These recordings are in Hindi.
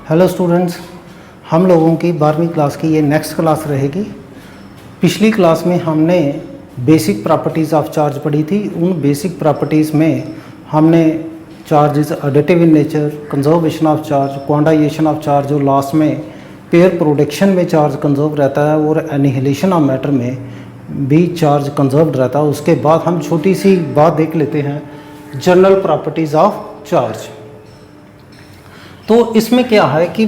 हेलो स्टूडेंट्स, हम लोगों की 12वीं क्लास की ये नेक्स्ट क्लास रहेगी। पिछली क्लास में हमने बेसिक प्रॉपर्टीज़ ऑफ चार्ज पढ़ी थी। उन बेसिक प्रॉपर्टीज़ में हमने charge is additive in nature, conservation of charge, quantization of charge और लास्ट में पेयर प्रोडक्शन में चार्ज कंजर्व रहता है और एनिहिलेशन ऑफ मैटर में भी चार्ज कंजर्व रहता है। उसके बाद हम छोटी सी बात देख लेते हैं, जनरल प्रॉपर्टीज़ ऑफ चार्ज। तो इसमें क्या है कि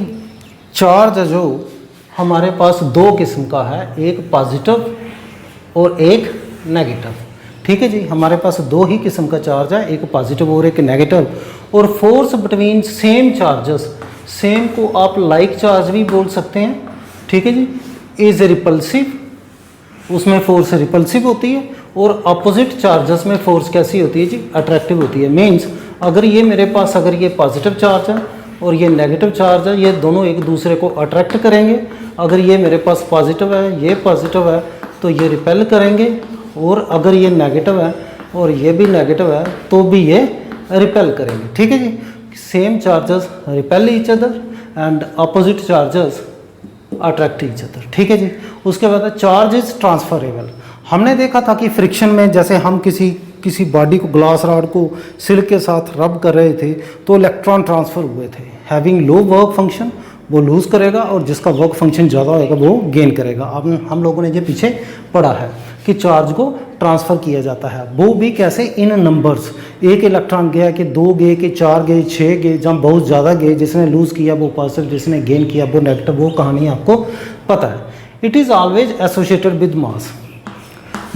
चार्ज जो हमारे पास दो किस्म का है, एक पॉजिटिव और एक नेगेटिव। ठीक है जी, हमारे पास दो ही किस्म का चार्ज है, एक पॉजिटिव और एक नेगेटिव। और force between same charges, same को आप लाइक चार्ज भी बोल सकते हैं। ठीक है जी, इज रिपल्सिव, उसमें फोर्स रिपल्सिव होती है। और अपोजिट चार्जेस में फोर्स कैसी होती है जी, अट्रैक्टिव होती है। मीन्स अगर ये मेरे पास अगर ये पॉजिटिव चार्ज है और ये नेगेटिव चार्ज है, ये दोनों एक दूसरे को अट्रैक्ट करेंगे। अगर ये मेरे पास पॉजिटिव है, ये पॉजिटिव है, तो ये रिपेल करेंगे। और अगर ये नेगेटिव है और ये भी नेगेटिव है तो भी ये रिपेल करेंगे। ठीक है जी, same charges repel each other and opposite charges attract each other. ठीक है जी, उसके बाद चार्ज इज ट्रांसफरेबल। हमने देखा था कि फ्रिक्शन में जैसे हम किसी बॉडी को, ग्लास रॉड को सिल्क के साथ रब कर रहे थे तो इलेक्ट्रॉन ट्रांसफ़र हुए थे। हैविंग लो वर्क फंक्शन वो लूज़ करेगा और जिसका वर्क फंक्शन ज़्यादा होगा वो गेन करेगा। अब हम लोगों ने ये पीछे पढ़ा है कि चार्ज को ट्रांसफ़र किया जाता है, वो भी कैसे, इन नंबर्स। एक इलेक्ट्रॉन गया कि 2 गए कि 4 गए 6 गए, जब बहुत ज़्यादा गए, जिसने लूज़ किया वो पॉजिटिव, जिसने गेन किया वो नेगेटिव, वो कहानी आपको पता है। It is always associated with mass.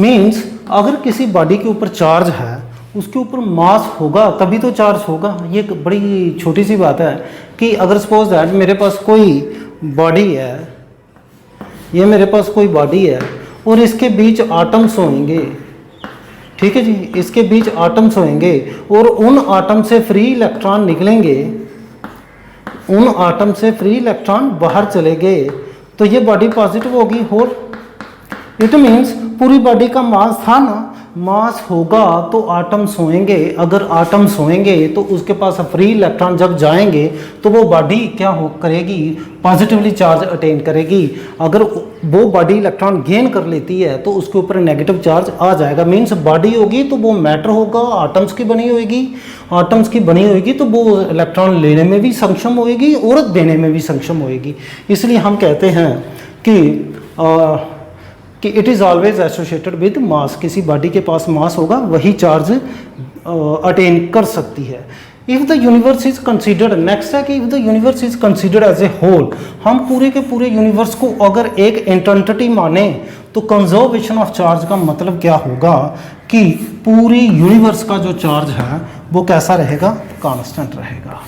Means अगर किसी बॉडी के ऊपर चार्ज है, उसके ऊपर मास होगा तभी तो चार्ज होगा। ये एक बड़ी छोटी सी बात है कि अगर सपोज दैट मेरे पास कोई बॉडी है, ये मेरे पास कोई बॉडी है और इसके बीच आटम्स होंगे। ठीक है जी, इसके बीच आटम्स होंगे और उन आटम से फ्री इलेक्ट्रॉन निकलेंगे, उन आटम से फ्री इलेक्ट्रॉन बाहर चले गए, तो ये बॉडी पॉजिटिव होगी। और इट मीन्स पूरी बॉडी का मास था ना, मास होगा तो आटम सोएंगे। अगर आटम सोएंगे तो उसके पास फ्री इलेक्ट्रॉन जब जाएंगे तो वो बॉडी क्या हो करेगी, पॉजिटिवली चार्ज अटेन करेगी। अगर वो बॉडी इलेक्ट्रॉन गेन कर लेती है तो उसके ऊपर नेगेटिव चार्ज आ जाएगा। मीन्स बॉडी होगी तो वो मैटर होगा, आटम्स की बनी होगी, आटम्स की बनी होगी तो वो इलेक्ट्रॉन लेने में भी सक्षम होएगी और देने में भी सक्षम होएगी। इसलिए हम कहते हैं कि it is always associated with mass. किसी बॉडी के पास मास होगा वही चार्ज अटेन कर सकती है। If the universe is considered, next है कि if the universe is considered as a whole, हम पूरे के पूरे यूनिवर्स को अगर एक एंटिटी माने तो कंजर्वेशन ऑफ चार्ज का मतलब क्या होगा कि पूरी यूनिवर्स का जो चार्ज है वो कैसा रहेगा, कांस्टेंट रहेगा।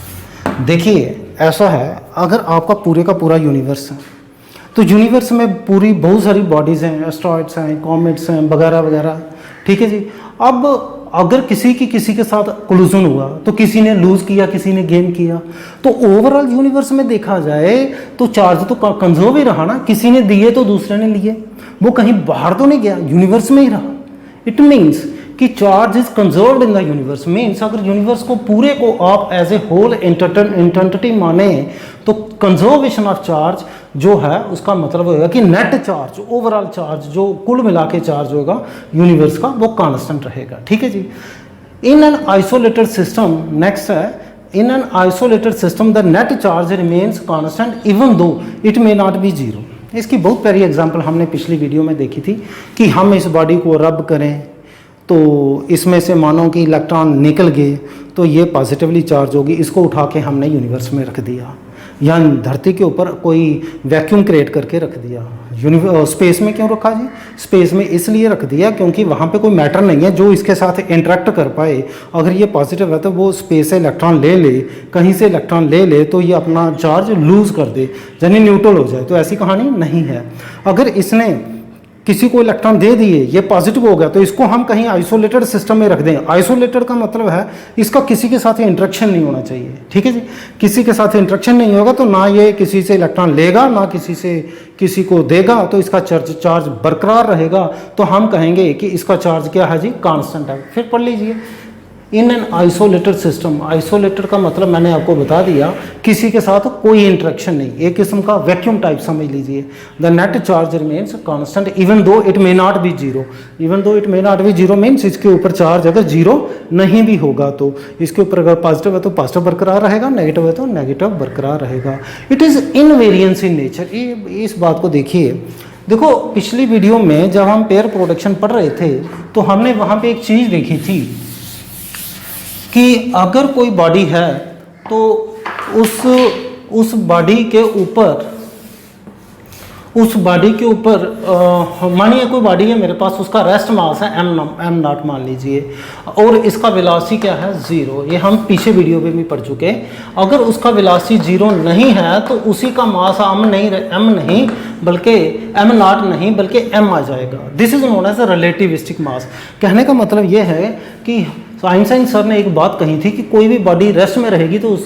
देखिए ऐसा है, अगर आपका पूरे का पूरा यूनिवर्स है तो यूनिवर्स में पूरी बहुत सारी बॉडीज़ हैं, एस्ट्रॉइड्स हैं, कॉमेट्स हैं, वगैरह वगैरह। ठीक है जी, अब अगर किसी के साथ कोलिजन हुआ तो किसी ने लूज़ किया, किसी ने गेन किया, तो ओवरऑल यूनिवर्स में देखा जाए तो चार्ज तो कंजर्व ही रहा ना। किसी ने दिए तो दूसरे ने लिए, वो कहीं बाहर तो नहीं गया, यूनिवर्स में ही रहा। इट मीन्स कि charge is conserved in the universe. Means अगर यूनिवर्स को पूरे को आप एज ए होल एंटिटी माने तो कंजर्वेशन ऑफ चार्ज जो है उसका मतलब होगा कि नेट चार्ज, ओवरऑल चार्ज जो कुल मिला के चार्ज होगा यूनिवर्स का वो कांस्टेंट रहेगा। ठीक है जी। In an isolated system, next है, in an isolated system the net charge remains constant even though it may not be zero. इसकी बहुत प्यारी एग्जांपल हमने पिछली वीडियो में देखी थी कि हम इस बॉडी को रब करें तो इसमें से मानो कि इलेक्ट्रॉन निकल गए तो ये पॉजिटिवली चार्ज होगी। इसको उठा के हमने यूनिवर्स में रख दिया या धरती के ऊपर कोई वैक्यूम क्रिएट करके रख दिया। स्पेस में क्यों रखा जी? स्पेस में इसलिए रख दिया क्योंकि वहाँ पे कोई मैटर नहीं है जो इसके साथ इंटरेक्ट कर पाए। अगर ये पॉजिटिव है तो वो स्पेस से इलेक्ट्रॉन ले ले, कहीं से इलेक्ट्रॉन ले ले तो ये अपना चार्ज लूज़ कर दे, यानी न्यूट्रल हो जाए। तो ऐसी कहानी नहीं है। अगर इसने किसी को इलेक्ट्रॉन दे दिए, ये पॉजिटिव हो गया, तो इसको हम कहीं आइसोलेटेड सिस्टम में रख दें। आइसोलेटेड का मतलब है इसका किसी के साथ इंटरेक्शन नहीं होना चाहिए। ठीक है जी, किसी के साथ इंटरेक्शन नहीं होगा तो ना ये किसी से इलेक्ट्रॉन लेगा ना किसी को देगा, तो इसका चार्ज बरकरार रहेगा। तो हम कहेंगे कि इसका चार्ज क्या है जी, कांस्टेंट है। फिर पढ़ लीजिए, इन एन आइसोलेटेड सिस्टम। आइसोलेटेड का मतलब मैंने आपको बता दिया, किसी के साथ कोई इंटरेक्शन नहीं, एक किस्म का वैक्यूम टाइप समझ लीजिए। The net charge remains constant even though it may not be zero. Even though it may not be zero means इसके ऊपर चार्ज अगर जीरो नहीं भी होगा तो इसके ऊपर अगर पॉजिटिव है तो पॉजिटिव बरकरार रहेगा, नेगेटिव है तो नेगेटिव बरकरार रहेगा। It is invariance in nature. ये इस बात को देखिए, देखो पिछली वीडियो में जब हम पेयर प्रोडक्शन पढ़ रहे थे तो हमने वहाँ पे एक चीज़ देखी थी कि अगर कोई बॉडी है तो उस बॉडी के ऊपर मानिए कोई बॉडी है मेरे पास, उसका रेस्ट मास है एम नॉट मान लीजिए, और इसका वेलोसिटी क्या है 0। ये हम पीछे वीडियो में भी पढ़ चुके हैं। अगर उसका वेलोसिटी 0 नहीं है तो उसी का मास एम नहीं बल्कि एम नॉट नहीं बल्कि एम आ जाएगा। This is known as a relativistic mass. कहने का मतलब ये है कि आइंस्टाइन सर ने एक बात कही थी कि कोई भी बॉडी रेस्ट में रहेगी तो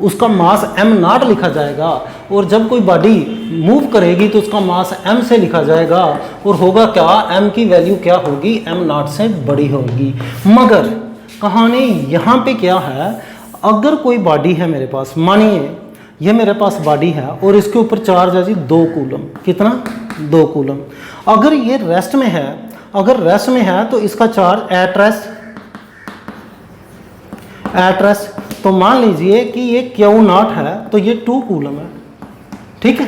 उसका मास एम नॉट लिखा जाएगा, और जब कोई बॉडी मूव करेगी तो उसका मास एम से लिखा जाएगा, और होगा क्या, एम की वैल्यू क्या होगी, एम नॉट से बड़ी होगी। मगर कहानी यहाँ पे क्या है, अगर कोई बॉडी है मेरे पास, मानिए ये मेरे पास बॉडी है और इसके ऊपर चार्ज है जी 2 कूलम। कितना? 2 कूलम। अगर ये रेस्ट में है तो इसका चार्ज एट रेस्ट तो मान लीजिए कि ये क्यू नॉट है तो ये 2 कूलम है, ठीक है।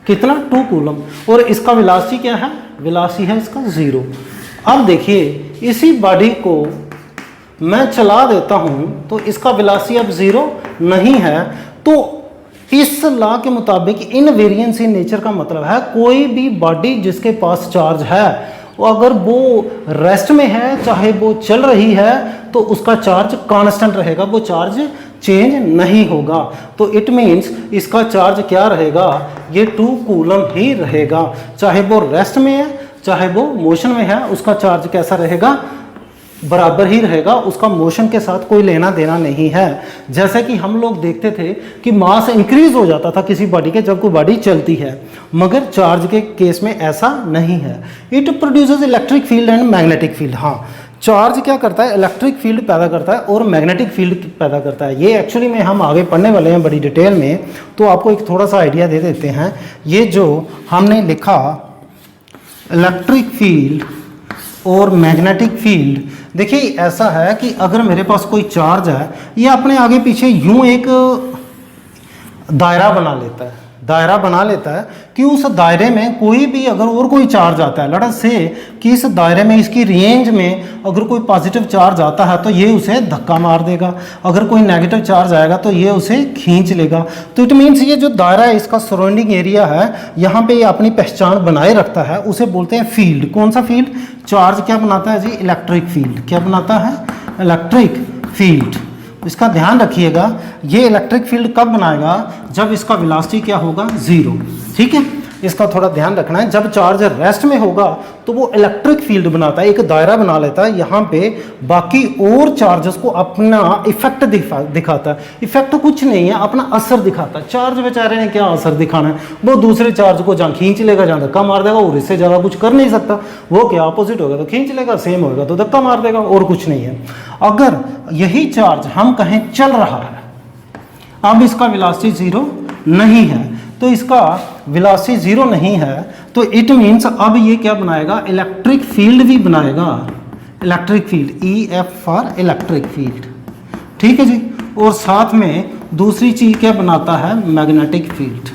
कितना? 2 कूलम। और इसका वेलोसिटी क्या है? वेलोसिटी है इसका 0। अब देखिए इसी बॉडी को मैं चला देता हूं तो इसका वेलोसिटी अब 0 नहीं है। तो इस लॉ के मुताबिक इनवेरियंस इन नेचर का मतलब है कोई भी बॉडी जिसके पास चार्ज है अगर वो रेस्ट में है चाहे वो चल रही है तो उसका चार्ज कांस्टेंट रहेगा, वो चार्ज चेंज नहीं होगा। तो इट मीन्स इसका चार्ज क्या रहेगा, ये 2 कूलम ही रहेगा, चाहे वो रेस्ट में है चाहे वो मोशन में है, उसका चार्ज कैसा रहेगा, बराबर ही रहेगा, उसका मोशन के साथ कोई लेना देना नहीं है। जैसे कि हम लोग देखते थे कि मास इंक्रीज हो जाता था किसी बॉडी के जब कोई बॉडी चलती है, मगर चार्ज के केस में ऐसा नहीं है। It produces electric field and magnetic field. हाँ, चार्ज क्या करता है, इलेक्ट्रिक फील्ड पैदा करता है और मैग्नेटिक फील्ड पैदा करता है। ये एक्चुअली में हम आगे पढ़ने वाले हैं बड़ी डिटेल में, तो आपको एक थोड़ा सा आइडिया दे देते हैं। ये जो हमने लिखा इलेक्ट्रिक फील्ड और मैग्नेटिक फील्ड, देखिए ऐसा है कि अगर मेरे पास कोई चार्ज है, ये अपने आगे पीछे यूं एक दायरा बना लेता है कि उस दायरे में कोई भी अगर और कोई चार्ज आता है, लेट्स से कि इस दायरे में इसकी रेंज में अगर कोई पॉजिटिव चार्ज आता है तो ये उसे धक्का मार देगा, अगर कोई नेगेटिव चार्ज आएगा तो ये उसे खींच लेगा। तो इट मीन्स ये जो दायरा है इसका सराउंडिंग एरिया है, यहाँ पे ये अपनी पहचान बनाए रखता है, उसे बोलते हैं फील्ड। कौन सा फील्ड? चार्ज क्या बनाता है जी? Electric field. क्या बनाता है? Electric field. इसका ध्यान रखिएगा, ये इलेक्ट्रिक फील्ड कब बनाएगा, जब इसका वेलोसिटी क्या होगा, 0। ठीक है, इसका थोड़ा ध्यान रखना है। जब चार्ज रेस्ट में होगा तो वो इलेक्ट्रिक फील्ड बनाता है, एक दायरा बना लेता है, यहाँ पे बाकी और चार्जेस को अपना इफेक्ट दिखाता है। इफेक्ट कुछ नहीं है, अपना असर दिखाता है। चार्ज बेचारे ने क्या असर दिखाना है, वो दूसरे चार्ज को जहाँ खींच लेगा, जहाँ धक्का मार देगा, और इससे ज़्यादा कुछ कर नहीं सकता। वो क्या अपोजिट होगा तो खींच लेगा, सेम होगा तो धक्का मार देगा, और कुछ नहीं है। अगर यही चार्ज हम कहें चल रहा है, अब इसका वेलोसिटी 0 नहीं है, तो इसका वेलोसिटी 0 नहीं है, तो इट मीन्स अब ये क्या बनाएगा, इलेक्ट्रिक फील्ड भी बनाएगा। Electric field, EF for electric field. ठीक है जी। और साथ में दूसरी चीज क्या बनाता है, मैग्नेटिक फील्ड।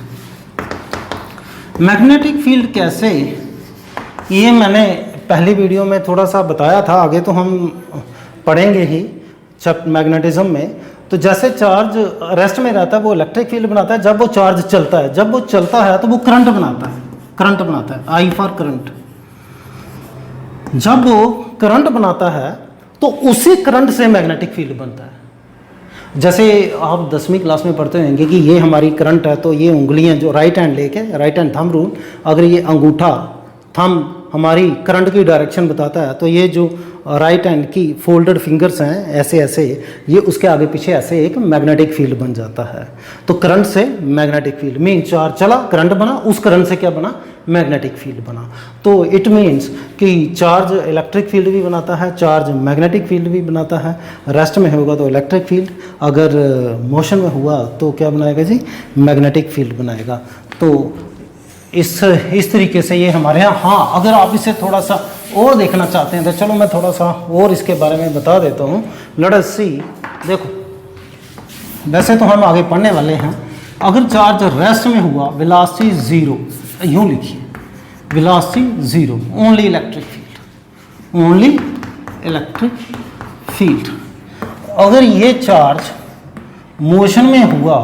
मैग्नेटिक फील्ड कैसे, ये मैंने पहली वीडियो में थोड़ा सा बताया था, आगे तो हम पढ़ेंगे ही मैग्नेटिज्म में। तो जैसे चार्ज रेस्ट में रहता है वो इलेक्ट्रिक फील्ड बनाता है, जब वो चार्ज चलता है, जब वो चलता है तो वो करंट बनाता है, I फॉर करंट। जब वो करंट बनाता है तो उसी करंट से मैग्नेटिक फील्ड बनता है। जैसे आप 10वीं क्लास में पढ़ते होंगे कि ये हमारी करंट है, तो ये उंगलियां जो राइट हैंड लेके, राइट हैंड थंब रूल, अगर ये अंगूठा थंब हमारी करंट की डायरेक्शन बताता है, तो ये जो राइट हैंड की फोल्डेड फिंगर्स हैं ऐसे ऐसे, ये उसके आगे पीछे ऐसे एक मैग्नेटिक फील्ड बन जाता है। तो करंट से मैग्नेटिक फील्ड मीन चार्ज चला, करंट बना, उस करंट से क्या बना, मैग्नेटिक फील्ड बना। तो इट मीन्स कि चार्ज इलेक्ट्रिक फील्ड भी बनाता है, चार्ज मैग्नेटिक फील्ड भी बनाता है। रेस्ट में होगा तो इलेक्ट्रिक फील्ड, अगर मोशन में हुआ तो क्या बनाएगा जी, मैग्नेटिक फील्ड बनाएगा। तो इस तरीके से ये हमारे यहाँ। हाँ, अगर आप इसे थोड़ा सा और देखना चाहते हैं तो चलो मैं थोड़ा सा और इसके बारे में बता देता हूँ। लेट अस सी, देखो वैसे तो हम आगे पढ़ने वाले हैं। अगर चार्ज रेस्ट में हुआ, वेलोसिटी ज़ीरो, यूँ लिखिए velocity zero, only electric field, only electric field. अगर ये चार्ज मोशन में हुआ,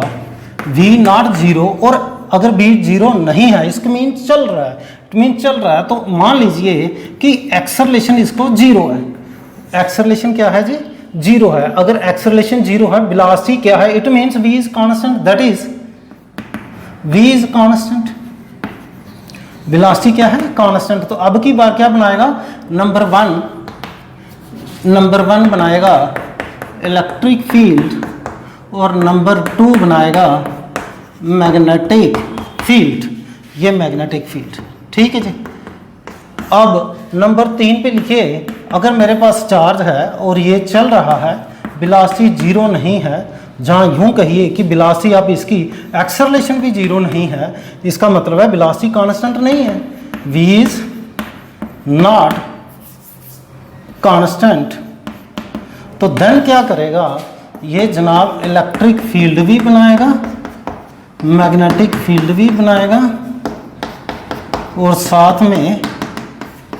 वी नॉट ज़ीरो, और अगर बी जीरो नहीं है, इसका मीन चल रहा है, इट मीन चल रहा है, तो मान लीजिए कि एक्सेलरेशन इसको जीरो है। एक्सेलरेशन क्या है जी, जीरो है। अगर एक्सेलरेशन जीरो है, वेलोसिटी क्या है, it means v is constant, that is v is constant. Velocity क्या है, कांस्टेंट। तो अब की बार क्या बनाएगा, नंबर वन बनाएगा इलेक्ट्रिक फील्ड और नंबर 2 बनाएगा मैग्नेटिक फील्ड। ये मैग्नेटिक फील्ड, ठीक है जी। अब नंबर 3 पे लिखिए, अगर मेरे पास चार्ज है और ये चल रहा है, वेलोसिटी जीरो नहीं है, जहाँ यूँ कहिए कि वेलोसिटी आप इसकी एक्सेलरेशन भी जीरो नहीं है, इसका मतलब है वेलोसिटी कांस्टेंट नहीं है, v इज नॉट कांस्टेंट। तो देन क्या करेगा ये जनाब, इलेक्ट्रिक फील्ड भी बनाएगा, मैग्नेटिक फील्ड भी बनाएगा, और साथ में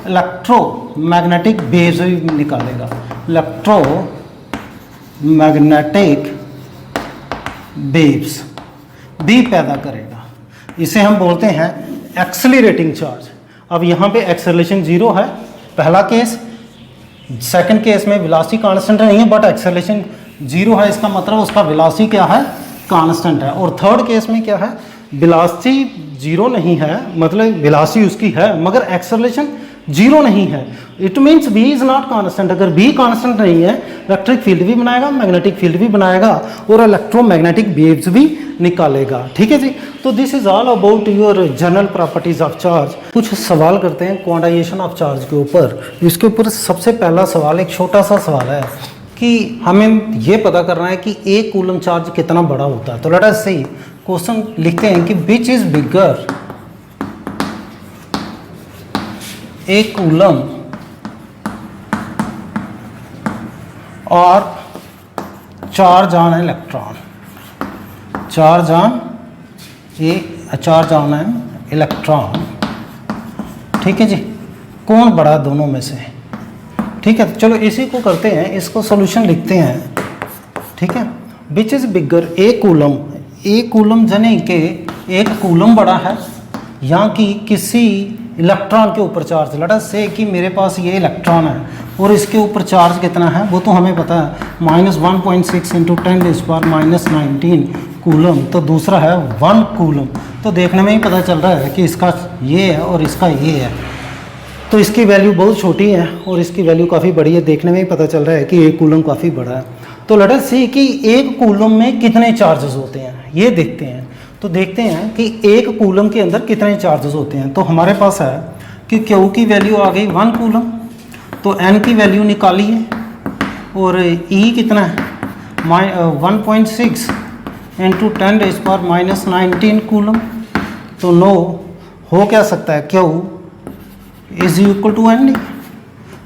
इलेक्ट्रो मैग्नेटिक वेव्स भी निकालेगा, इलेक्ट्रो मैग्नेटिक वेव्स भी पैदा करेगा। इसे हम बोलते हैं एक्सेलरेटिंग चार्ज। अब यहाँ पे एक्सेलरेशन जीरो है, पहला केस। सेकंड केस में वेलोसिटी कांस्टेंट नहीं है बट एक्सेलरेशन जीरो है, इसका मतलब उसका वेलोसिटी क्या है, कांस्टेंट है। और थर्ड केस में क्या है, वेलोसिटी जीरो नहीं है, मतलब वेलोसिटी उसकी है मगर एक्सेलरेशन जीरो नहीं है, it means v is not constant. अगर v कांस्टेंट नहीं है, इलेक्ट्रिक फील्ड भी बनाएगा, मैग्नेटिक फील्ड भी बनाएगा और इलेक्ट्रोमैग्नेटिक वेव्स भी निकालेगा, ठीक है जी। तो this is all about your general properties of charge. कुछ सवाल करते हैं क्वांटाइजेशन ऑफ चार्ज के ऊपर। इसके ऊपर सबसे पहला सवाल, एक छोटा सा सवाल है कि हमें ये पता करना है कि एक कूलम चार्ज कितना बड़ा होता है। तो लेट अस सी, क्वेश्चन लिखते हैं कि विच इज बिगर, एक कूलम और charge on electron, charge on an electron, ठीक है जी। कौन बड़ा दोनों में से, ठीक है। चलो इसी को करते हैं, इसको सॉल्यूशन लिखते हैं, ठीक है। विच इज बिगर, एक कूलम जने के एक कूलम बड़ा है या कि किसी इलेक्ट्रॉन के ऊपर चार्ज। लेट अस से कि मेरे पास ये इलेक्ट्रॉन है और इसके ऊपर चार्ज कितना है वो तो हमें पता है, -1.6 × 10⁻⁻19 कूलम। तो दूसरा है 1 कूलम। तो देखने में ही पता चल रहा है कि इसका ये है और इसका ये है, तो इसकी वैल्यू बहुत छोटी है और इसकी वैल्यू काफ़ी बड़ी है। देखने में ही पता चल रहा है कि एक कूलम काफ़ी बड़ा है। तो लेट अस सी कि एक कूलम में कितने चार्जेस होते हैं, ये देखते हैं। तो देखते हैं कि एक कूलम के अंदर कितने चार्जेस होते हैं। तो हमारे पास है कि Q की वैल्यू आ गई 1 कूलम, तो N की वैल्यू निकालिए, और E कितना है 1.6 × 10⁻⁻19 कूलम। तो नो हो क्या सकता है, Q is equal to N।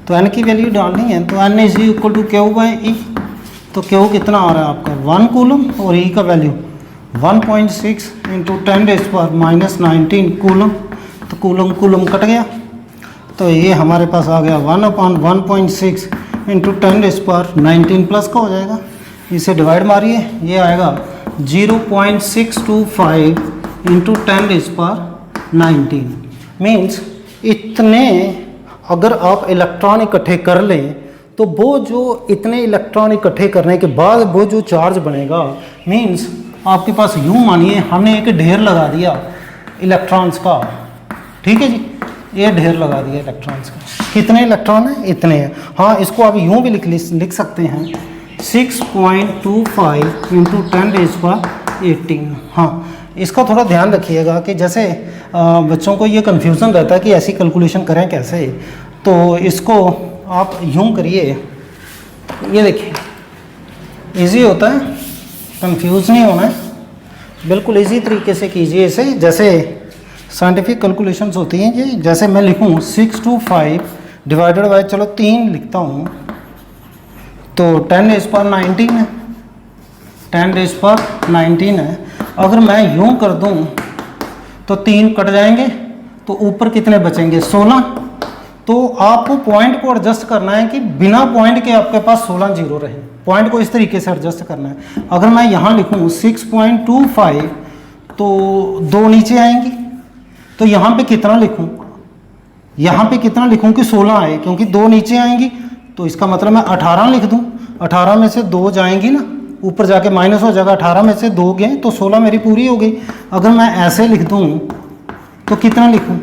तो N की वैल्यू डालनी है, तो N is equal to Q/E। तो Q कितना आ रहा है आपका 1 कूलम और E का वैल्यू 1.6 × 10⁻⁻19 कूलम। तो कूलम कट गया, तो ये हमारे पास आ गया 1/1.6 × 10⁻19 प्लस का हो जाएगा। इसे डिवाइड मारिए, ये आएगा 0.625 × 10⁻19। मीन्स इतने अगर आप इलेक्ट्रॉन इकट्ठे कर लें तो वो जो इतने इलेक्ट्रॉन इकट्ठे करने के बाद वो जो चार्ज बनेगा, मीन्स आपके पास यूँ मानिए हमने एक ढेर लगा दिया इलेक्ट्रॉन्स का, ठीक है जी। ये ढेर लगा दिया इलेक्ट्रॉन्स का, कितने इलेक्ट्रॉन हैं, इतने हैं। हाँ, इसको आप यूँ भी लिख सकते हैं 6.25 × 10⁻18। हाँ, इसका थोड़ा ध्यान रखिएगा कि जैसे बच्चों को ये कन्फ्यूज़न रहता है कि ऐसी कैलकुलेशन करें कैसे, तो इसको आप यूँ करिए, ये देखिए इजी होता है, कंफ्यूज नहीं होना है, बिल्कुल इजी तरीके से कीजिए इसे। जैसे साइंटिफिक कैलकुलेशंस होती हैं ये, जैसे मैं लिखूँ 625 डिवाइडेड बाय, चलो 3 लिखता हूँ, तो 10⁻19 है, 10⁻19 है। अगर मैं यूँ कर दूँ तो 3 कट जाएंगे, तो ऊपर कितने बचेंगे 16। तो आपको पॉइंट को एडजस्ट करना है कि बिना पॉइंट के आपके पास 16 जीरो रहे, पॉइंट को इस तरीके से एडजस्ट करना है। अगर मैं यहाँ लिखूँ 6.25 तो 2 नीचे आएंगी, तो यहाँ पे कितना लिखूँ, यहाँ पे कितना लिखूँ कि 16 आए, क्योंकि 2 नीचे आएंगी, तो इसका मतलब मैं 18 लिख दूँ। 18 में से 2 जाएंगी ना, ऊपर जाके माइनस हो जाएगा, 18 में से 2 गए तो 16 मेरी पूरी हो गई। अगर मैं ऐसे लिख दूँ तो कितना लिखूँ,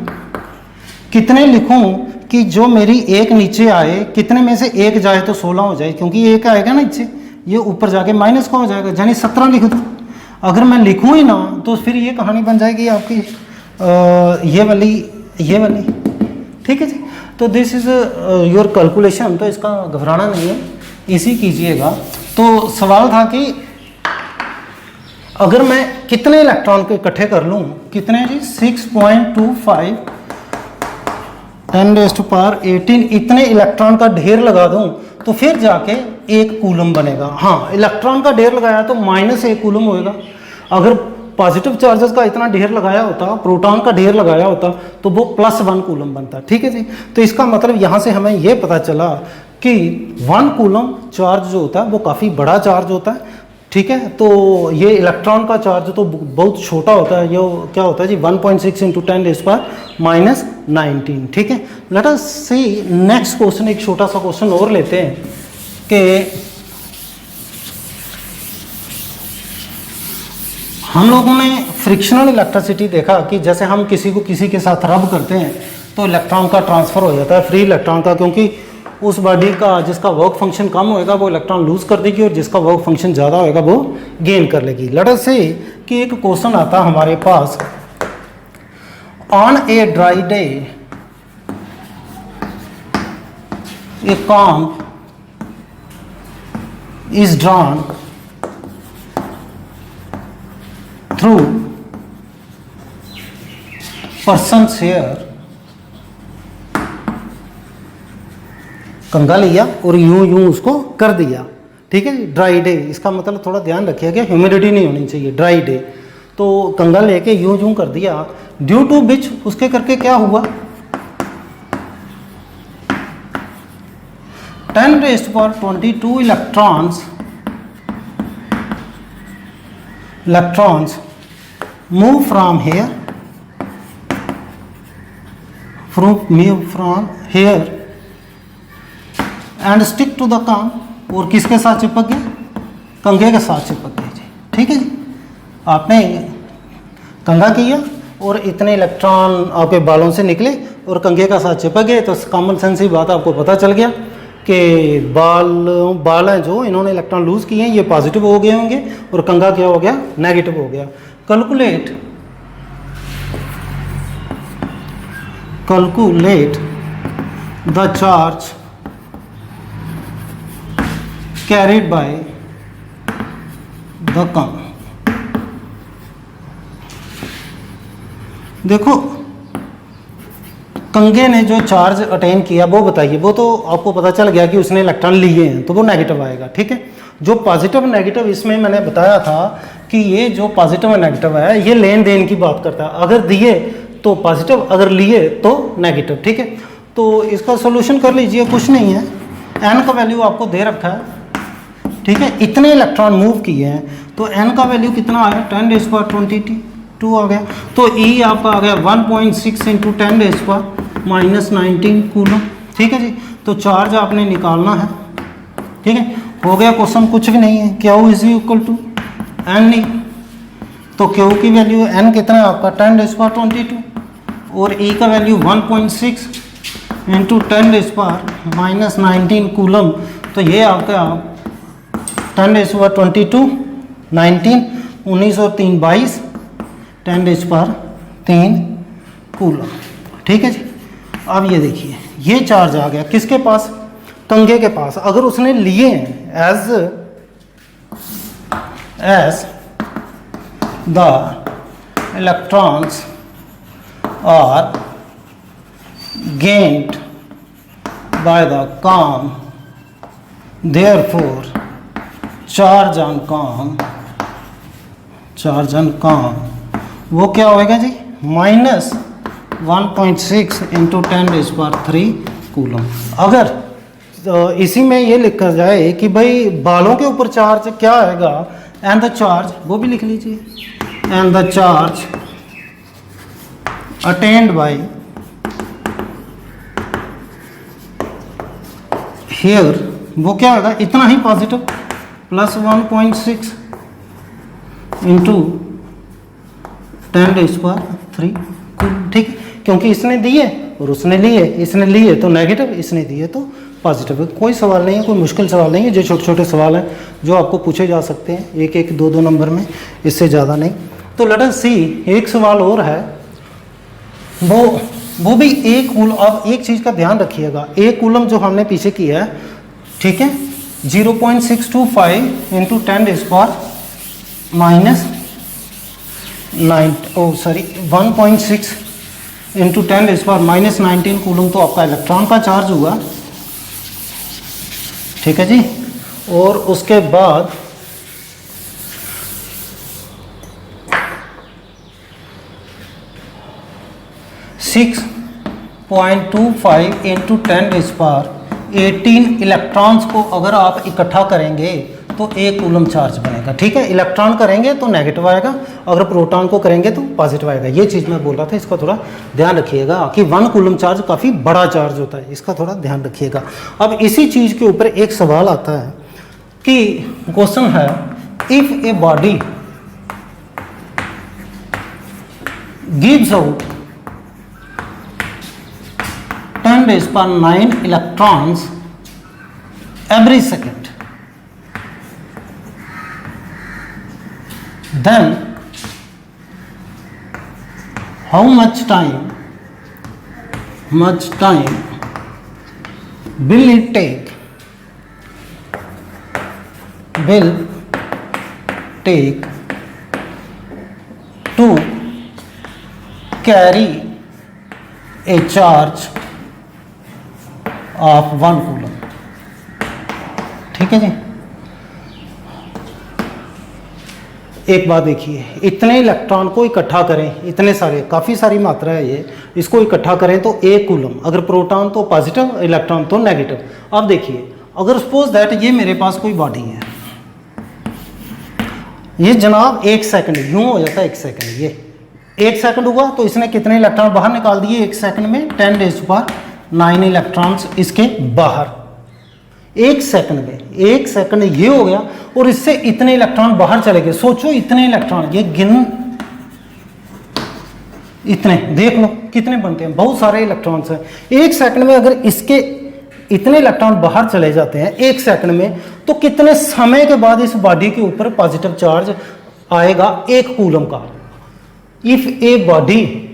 कितने लिखूँ कि जो मेरी 1 नीचे आए, कितने में से 1 जाए तो 16 हो जाए, क्योंकि 1 आएगा ना नीचे, ये ऊपर जाके माइनस का हो जाएगा, यानी 17 लिख दूँ। अगर मैं लिखूँ ही ना तो फिर ये कहानी बन जाएगी आपकी ये वाली, ठीक है जी। तो दिस इज़ योर कैलकुलेशन, तो इसका घबराना नहीं है, इसी कीजिएगा। तो सवाल था कि अगर मैं कितने इलेक्ट्रॉन को इकट्ठे कर लूँ, कितने जी 6.25 10⁻18 इतने इलेक्ट्रॉन का ढेर लगा दूं तो फिर जाके 1 कूलम बनेगा। हाँ, इलेक्ट्रॉन का ढेर लगाया तो -1 कूलम होएगा। अगर पॉजिटिव चार्जेस का इतना ढेर लगाया होता, प्रोटॉन का ढेर लगाया होता, तो वो +1 कूलम बनता। ठीक है जी। तो इसका मतलब यहाँ से हमें ये पता चला कि 1 कूलम चार्ज जो होता है वो काफ़ी बड़ा चार्ज होता है। ठीक है, तो ये इलेक्ट्रॉन का चार्ज तो बहुत छोटा होता है, ये क्या होता है जी 1.6 × 10⁻⁻19। ठीक है, लेट अस सी नेक्स्ट क्वेश्चन। एक छोटा सा क्वेश्चन और लेते हैं कि हम लोगों ने फ्रिक्शनल इलेक्ट्रिसिटी देखा कि जैसे हम किसी को किसी के साथ रब करते हैं तो इलेक्ट्रॉन का ट्रांसफ़र हो जाता है, फ्री इलेक्ट्रॉन का, क्योंकि उस बॉडी का जिसका वर्क फंक्शन कम होएगा वो इलेक्ट्रॉन लूज कर देगी और जिसका वर्क फंक्शन ज़्यादा होएगा वो गेन कर लेगी। लेट अस से कि एक क्वेश्चन आता हमारे पास, on a dry day a comb is drawn through person's hair. कंघा लिया और यूं यूं उसको कर दिया। ठीक है जी, ड्राई डे, इसका मतलब थोड़ा ध्यान रखिएगा, ह्यूमिडिटी नहीं होनी चाहिए, ड्राई डे। तो कंघा लेके यूं यूं कर दिया, ड्यू टू विच उसके करके क्या हुआ, 10⁻22 electrons move from hair and stick to the comb. और किसके साथ चिपक गए, कंघे के साथ चिपक गए जी। ठीक है जी, आपने कंघा किया और इतने इलेक्ट्रॉन आपके बालों से निकले और कंघे का साथ चिपक गए, तो कॉमन सेंस ही बात आपको पता चल गया कि बाल हैं जो इन्होंने इलेक्ट्रॉन लूज किए हैं ये पॉजिटिव हो गए होंगे और कंघा क्या हो गया, नेगेटिव हो गया। Calculate the charge carried by the comb. देखो कंघे ने जो चार्ज अटेन किया वो बताइए, वो तो आपको पता चल गया कि उसने इलेक्ट्रॉन लिए हैं तो वो नेगेटिव आएगा। ठीक है, जो पॉजिटिव नेगेटिव इसमें मैंने बताया था कि ये जो पॉजिटिव और नेगेटिव है ये लेन देन की बात करता है, अगर दिए तो पॉजिटिव, अगर लिए तो नेगेटिव। ठीक है, तो इसका सोल्यूशन कर लीजिए, कुछ नहीं है, n का वैल्यू आपको दे रखा है। ठीक है, इतने इलेक्ट्रॉन मूव किए हैं तो n का वैल्यू कितना आया, 10⁻22 आ गया। तो E आपका आ गया 1.6 × 10⁻⁻19 कूलम। ठीक है जी, तो चार्ज आपने निकालना है। ठीक है, हो गया क्वेश्चन, कुछ भी नहीं है। Q is equal to n नहीं, तो Q की वैल्यू n कितना है आपका 10⁻22 और E का वैल्यू 1.6 × 10⁻⁻19 कूलम। तो ये आपका 10⁻22 19 19 और 3 22 10⁻³ कूलम। ठीक है जी। अब ये देखिए ये चार्ज आ गया किसके पास, कंघे के पास। अगर उसने लिए हैं as the electrons are gained by the COM, therefore charge on COM वो क्या होएगा जी, -1.6 × 10⁻³ कूलम। अगर इसी में ये लिखा जाए कि भाई बालों के ऊपर चार्ज क्या आएगा, एंड द चार्ज, वो भी लिख लीजिए, and the charge attained by hair, वो क्या होगा, इतना ही पॉजिटिव, +1.6 × 10⁻³। ठीक है, क्योंकि इसने दिए और उसने लिए, इसने लिए तो नेगेटिव, इसने दिए तो पॉजिटिव। कोई सवाल नहीं है, कोई मुश्किल सवाल नहीं है, जो छोटे छोटे सवाल हैं जो आपको पूछे जा सकते हैं 1-1, 2-2 नंबर में, इससे ज़्यादा नहीं। तो लेट अस सी, एक सवाल और है, वो भी एक कूलम। अब एक चीज़ का ध्यान रखिएगा, एक कूलम जो हमने पीछे किया है, ठीक है, 0.625 × 1.6 × 10⁻⁻19 कूलम तो आपका इलेक्ट्रॉन का चार्ज हुआ। ठीक है जी। और उसके बाद (6.25 × 10⁻18 इलेक्ट्रॉन्स को अगर आप इकट्ठा करेंगे तो एक कूलम चार्ज बनेगा। ठीक है, इलेक्ट्रॉन करेंगे तो नेगेटिव आएगा, अगर प्रोटॉन को करेंगे तो पॉजिटिव आएगा। ये चीज़ मैं बोल रहा था, इसका थोड़ा ध्यान रखिएगा कि 1 कूलम चार्ज काफ़ी बड़ा चार्ज होता है, इसका थोड़ा ध्यान रखिएगा। अब इसी चीज़ के ऊपर एक सवाल आता है कि क्वेश्चन है, if a body gives out 10⁻⁹ electrons every second, then how much time will it take to carry a charge of 1 coulomb. ठीक है जी। एक बात देखिए, इतने इलेक्ट्रॉन को इकट्ठा करें, इतने सारे, काफ़ी सारी मात्रा है ये, इसको इकट्ठा करें तो 1 कूलम, अगर प्रोटॉन तो पॉजिटिव, इलेक्ट्रॉन तो नेगेटिव। अब देखिए, अगर सपोज दैट ये मेरे पास कोई बॉडी है, ये जनाब 1 सेकंड यूं हो जाता है, 1 सेकंड, ये 1 सेकंड हुआ तो इसने कितने इलेक्ट्रॉन बाहर निकाल दिए 1 सेकंड में, 10⁻⁹ इलेक्ट्रॉन्स इसके बाहर 1 सेकंड में। 1 सेकंड ये हो गया और इससे इतने इलेक्ट्रॉन बाहर चले गए। सोचो इतने इलेक्ट्रॉन, ये इतने देख लो कितने बनते हैं, बहुत सारे इलेक्ट्रॉन्स हैं। 1 सेकंड में अगर इसके इतने इलेक्ट्रॉन बाहर चले जाते हैं 1 सेकंड में, तो कितने समय के बाद इस बॉडी के ऊपर पॉजिटिव चार्ज आएगा 1 कूलम का। If a body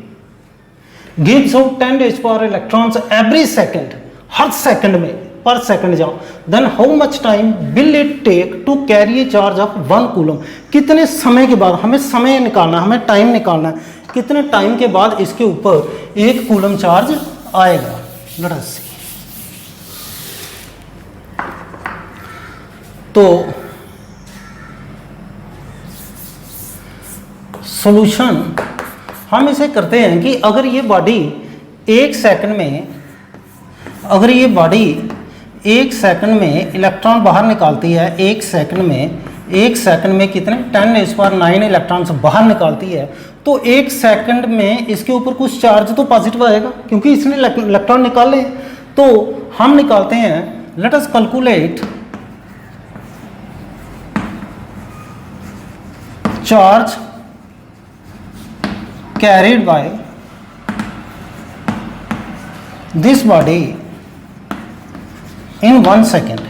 gives out 10⁻⁴ electrons every second, her second में, पर सेकंड जाओ, then how much time will it take to carry a charge of 1 coulomb. कितने समय के बाद, हमें समय निकालना, हमें टाइम निकालना है, कितने टाइम के बाद इसके ऊपर 1 कूलम चार्ज आएगा। Let us see। तो सॉल्यूशन हम इसे करते हैं कि अगर ये बॉडी 1 सेकंड में, अगर ये बॉडी 1 सेकंड में इलेक्ट्रॉन बाहर निकालती है, 1 सेकंड में कितने 10⁻⁹ इलेक्ट्रॉन्स बाहर निकालती है, तो 1 सेकंड में इसके ऊपर कुछ चार्ज तो पॉजिटिव आएगा क्योंकि इसने इलेक्ट्रॉन निकाले। तो हम निकालते हैं, let us calculate charge carried by this body in 1 second,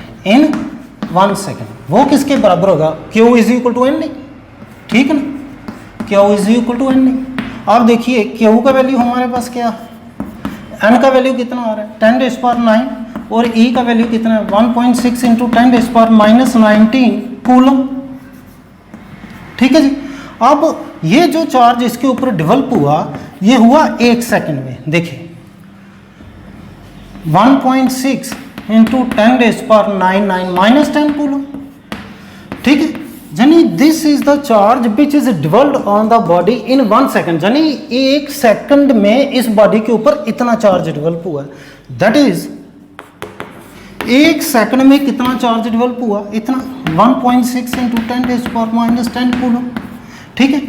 वो किसके बराबर होगा, Q = N। ठीक है ना, Q is equal to N. अब देखिए क्यू का वैल्यू हमारे पास क्या है, एन का वैल्यू कितना आ रहा है 10⁻⁹ और ई का वैल्यू कितना है 1.6 इंटू 10⁻⁻19 कूलम। ठीक है जी। अब ये जो चार्ज इसके ऊपर डेवलप हुआ ये हुआ 1 सेकंड में। देखिए 1.6 इंटू 10⁻⁹ -10 कूलम। ठीक है, यानी this is the charge which is डिवेल्ड on the body in 1 second, यानी 1 सेकंड में इस बॉडी के ऊपर इतना चार्ज डेवलप हुआ है। दैट इज 1 सेकंड में कितना चार्ज डेवलप हुआ, इतना 1.6 इंटू 10⁻⁻10 कूलम। ठीक है,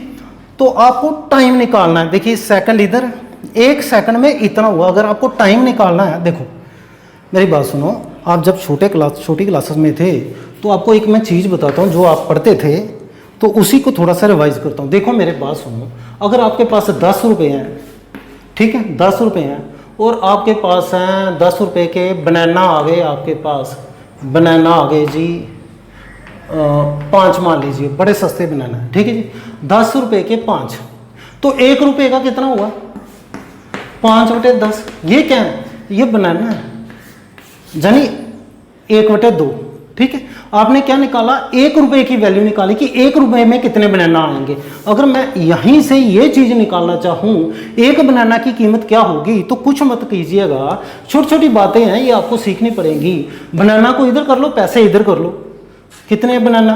तो आपको टाइम निकालना है। देखिए सेकंड इधर, 1 सेकंड में इतना हुआ। अगर आपको टाइम निकालना है, देखो मेरी बात सुनो, आप जब छोटी क्लासेस में थे तो आपको एक मैं चीज़ बताता हूँ जो आप पढ़ते थे, तो उसी को थोड़ा सा रिवाइज करता हूँ। देखो मेरे बात सुनो, अगर आपके पास 10 रुपये हैं, ठीक है 10 रुपये हैं, और आपके पास हैं 10 रुपये के बनाना आ गए, आपके पास बनाना आ गए जी 5 मान लीजिए, बड़े सस्ते बनाना है। ठीक है जी, 10 रुपये के 5, तो 1 रुपये का कितना हुआ 5/10। ये क्या है, ये बनाना है, यानी 1/2। ठीक है, आपने क्या निकाला, 1 रुपये की वैल्यू निकाली कि 1 रुपये में कितने बनाना आएंगे। अगर मैं यहीं से ये चीज़ निकालना चाहूँ 1 बनाना की कीमत क्या होगी, तो कुछ मत कीजिएगा, छोटी छोटी बातें हैं ये आपको सीखनी पड़ेंगी। बनाना को इधर कर लो, पैसे इधर कर लो। कितने बनाना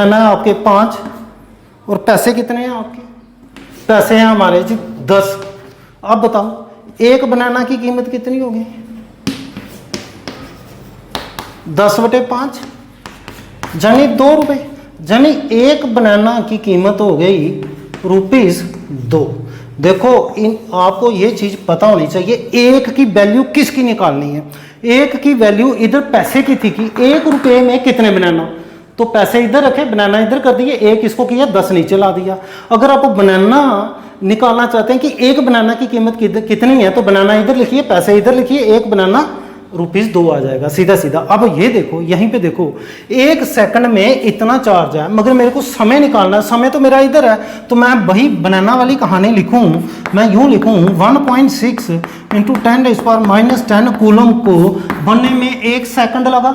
है आपके 5, और पैसे कितने हैं आपके, पैसे हैं हमारे जी 10। अब बताओ 1 बनाना की कीमत कितनी होगी 10/5, यानी 2 रुपये, यानी 1 बनाना की कीमत हो गई ₹2। देखो इन आपको ये चीज़ पता होनी चाहिए, 1 की वैल्यू किसकी निकालनी है। 1 की वैल्यू इधर पैसे की थी कि 1 रुपये में कितने बनाना, तो पैसे इधर रखे, बनाना इधर कर दिए, 1 इसको किया 10 नीचे ला दिया। अगर आप बनाना निकालना चाहते हैं कि 1 बनाना की कीमत कितनी है, तो बनाना इधर लिखिए, पैसे इधर लिखिए, 1 बनाना ₹2 आ जाएगा सीधा सीधा। अब ये देखो, यहीं पे देखो 1 सेकंड में इतना चार्ज है, मगर मेरे को समय निकालना है, समय तो मेरा इधर है, तो मैं वही बनाना वाली कहानी लिखूं, मैं यूं लिखूं 1.6 इंटू 10⁻⁻10 कूलम को बनने में 1 सेकंड लगा।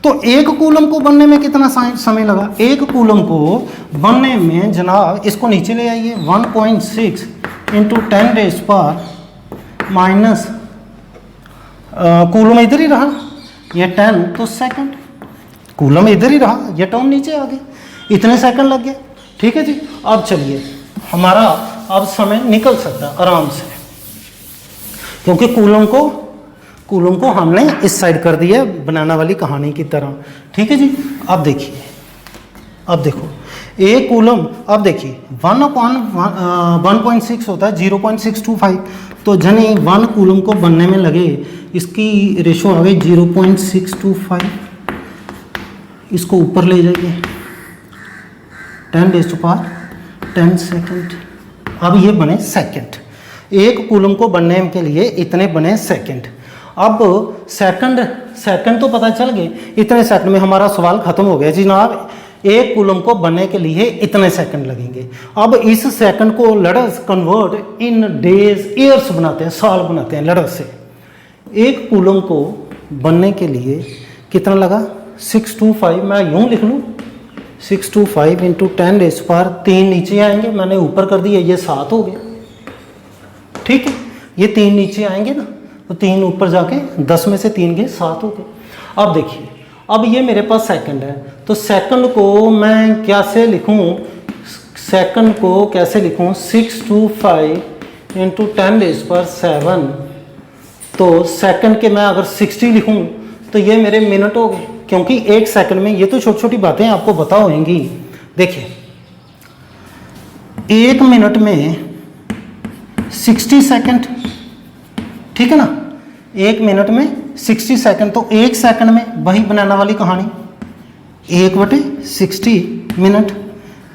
तो 1 कूलम को बनने में कितना समय लगा, 1 कूलम को बनने में जनाब, इसको नीचे ले आइए, 1.6 इंटू 10⁻⁻, कूलम इधर ही रहा, ये 10 तो सेकंड, कूलम इधर ही रहा, ये टर्म नीचे आ गया, इतने सेकंड लग गए। ठीक है जी, अब चलिए हमारा अब समय निकल सकता है आराम से, क्योंकि कूलम को हमने इस साइड कर दिया बनाना वाली कहानी की तरह। ठीक है जी, अब देखिए, अब देखो 1 कूलम, अब देखिए 1/1.6 होता है 0.625, तो जनी 1 कूलम को बनने में लगे, इसकी रेशो आ गई 0.625, इसको ऊपर ले जाइए 10⁻10 सेकंड। अब ये बने सेकंड, 1 कूलम को बनने के लिए इतने बने सेकंड। अब सेकंड तो पता चल गए, इतने सेकंड में हमारा सवाल खत्म हो गया जी जनाब, 1 कूलम को बनने के लिए इतने सेकंड लगेंगे। अब इस सेकंड को let's convert in days, years बनाते हैं, साल बनाते हैं लेट्स से। 1 कूलम को बनने के लिए कितना लगा 625, मैं यूं लिख लूँ 625 इंटू 10⁻3 नीचे आएंगे, मैंने ऊपर कर दिया, ये 7 हो गया। ठीक है, ये 3 नीचे आएंगे ना, तो 3 ऊपर जाके 10 में से 3 गए 7 हो गए। अब देखिए, अब ये मेरे पास सेकंड है, तो सेकंड को मैं कैसे लिखूं, सेकंड को कैसे लिखूं 625 इंटू 10⁻7, तो सेकंड के मैं अगर 60 लिखूं तो ये मेरे मिनट हो गए, क्योंकि 1 सेकंड में, ये तो छोटी छोटी बातें आपको पता होंगी। देखिए 1 मिनट में 60 सेकंड, ठीक है ना, 1 मिनट में 60 सेकंड, तो 1 सेकंड में वही बनाना वाली कहानी 1/60 मिनट,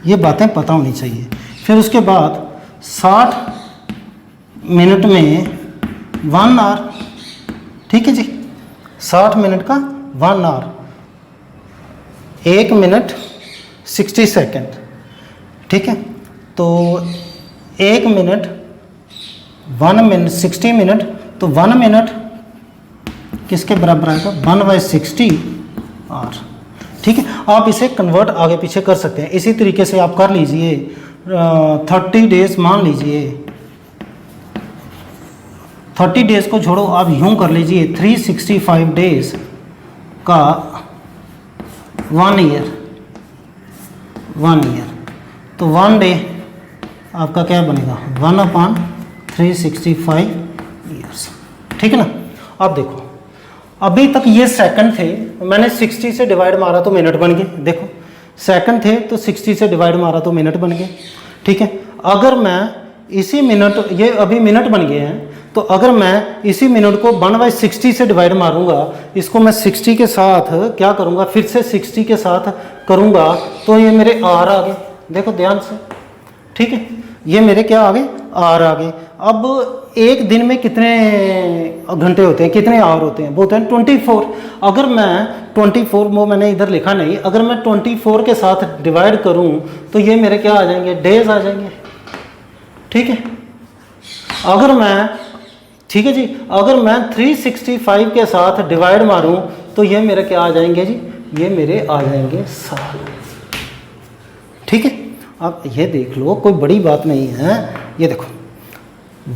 ये बातें पता होनी चाहिए। फिर उसके बाद 60 मिनट में 1 आवर, ठीक है जी, 60 मिनट का 1 आवर, 1 मिनट 60 सेकंड, ठीक है। तो 1 मिनट 1 मिनट 60 मिनट, तो 1 मिनट किसके बराबर आएगा 1/60 आर। ठीक है, आप इसे कन्वर्ट आगे पीछे कर सकते हैं। इसी तरीके से आप कर लीजिए 30 डेज मान लीजिए, 30 डेज को छोड़ो, आप यूं कर लीजिए 365 डेज का 1 ईयर, 1 ईयर, तो 1 डे आपका क्या बनेगा 1/365 ईयर्स। ठीक है ना। अब देखो, अभी तक ये सेकंड थे, मैंने 60 से डिवाइड मारा तो मिनट बन गए। देखो सेकंड थे तो 60 से डिवाइड मारा तो मिनट बन गए। ठीक है, अगर मैं इसी मिनट, ये अभी मिनट बन गए हैं, तो अगर मैं इसी मिनट को 1/60 से डिवाइड मारूंगा, इसको मैं 60 के साथ क्या करूंगा, फिर से 60 के साथ करूंगा, तो ये मेरे आर आ गए। देखो ध्यान से, ठीक है, ये मेरे क्या आ गए आर आ गए। अब एक दिन में कितने घंटे होते हैं, कितने आवर होते हैं, वो होते हैं 24। अगर मैं 24, वो मैंने इधर लिखा नहीं, अगर मैं 24 के साथ डिवाइड करूं तो ये मेरे क्या आ जाएंगे डेज आ जाएंगे। ठीक है, अगर मैं, ठीक है जी, अगर मैं 365 के साथ डिवाइड मारूं तो ये मेरे क्या आ जाएंगे जी, ये मेरे आ जाएंगे साल। ठीक है, अब ये देख लो, कोई बड़ी बात नहीं है। ये देखो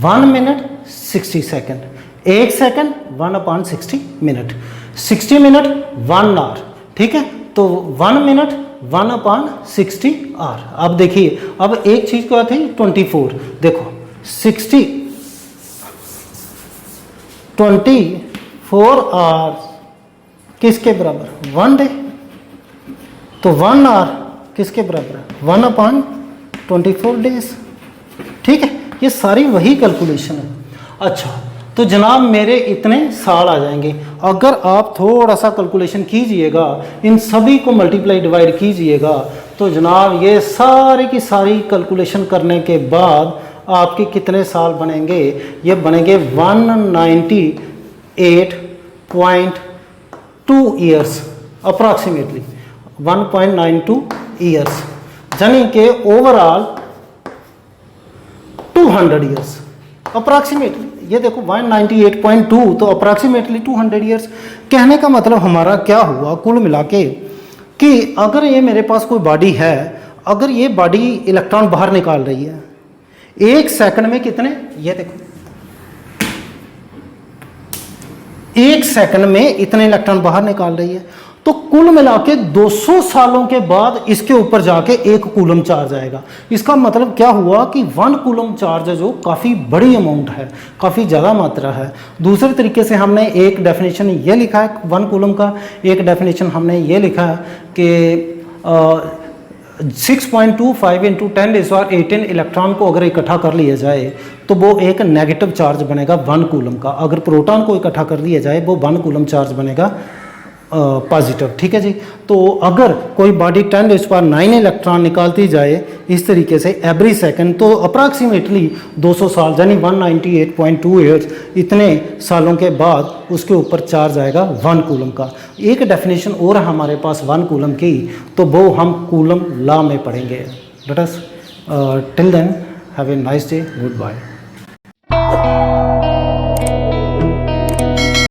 1 minute 60 second, 1 second 1/60 minute, 60 minute 1 hour. ठीक है, तो 1 मिनट 1/60 आवर। अब देखिए, अब एक चीज क्या थी 24, देखो 24 आवर किसके बराबर 1 डे, तो 1 आवर किसके बराबर है 1/24 डेज। ठीक है, ये सारी वही कैलकुलेशन है। अच्छा, तो जनाब मेरे इतने साल आ जाएंगे। अगर आप थोड़ा सा कैलकुलेशन कीजिएगा, इन सभी को मल्टीप्लाई डिवाइड कीजिएगा, तो जनाब ये सारी की सारी कैलकुलेशन करने के बाद आपके कितने साल बनेंगे, ये बनेंगे 198.2 ईयर्स अप्रॉक्सीमेटली, 1.92 ईयर्स, यानी कि ओवरऑल 200 ईयर्स अप्रॉक्सीमेटली। ये देखो 198.2 तो अप्रॉक्सीमेटली 200 ईयर्स। कहने का मतलब हमारा क्या हुआ कुल मिला के, कि अगर ये मेरे पास कोई बॉडी है, अगर ये बॉडी इलेक्ट्रॉन बाहर निकाल रही है 1 सेकंड में कितने, ये देखो 1 सेकंड में इतने इलेक्ट्रॉन बाहर निकाल रही है, तो कुल मिला के 200 सालों के बाद इसके ऊपर जाके 1 कूलम चार्ज आएगा। इसका मतलब क्या हुआ कि 1 कूलम चार्ज है जो काफ़ी बड़ी अमाउंट है, काफ़ी ज़्यादा मात्रा है। दूसरे तरीके से हमने एक डेफिनेशन ये लिखा है 1 कूलम का, एक डेफिनेशन हमने ये लिखा है कि 6.25 × 10⁻18 इलेक्ट्रॉन को अगर इकट्ठा कर लिया जाए तो वो एक नेगेटिव चार्ज बनेगा 1 कूलम का। अगर प्रोटॉन को इकट्ठा कर लिया जाए वो 1 कूलम चार्ज बनेगा पॉजिटिव। ठीक है जी, तो अगर कोई बॉडी 10⁹ इलेक्ट्रॉन निकालती जाए इस तरीके से एवरी सेकंड, तो अप्रॉक्सीमेटली 200 साल यानी 198.2 ईयर्स, इतने सालों के बाद उसके ऊपर चार्ज आएगा 1 कूलम का। एक डेफिनेशन और हमारे पास 1 कूलम की, तो वो हम कूलम लॉ में पढ़ेंगे। Let us till then have a nice day, good bye.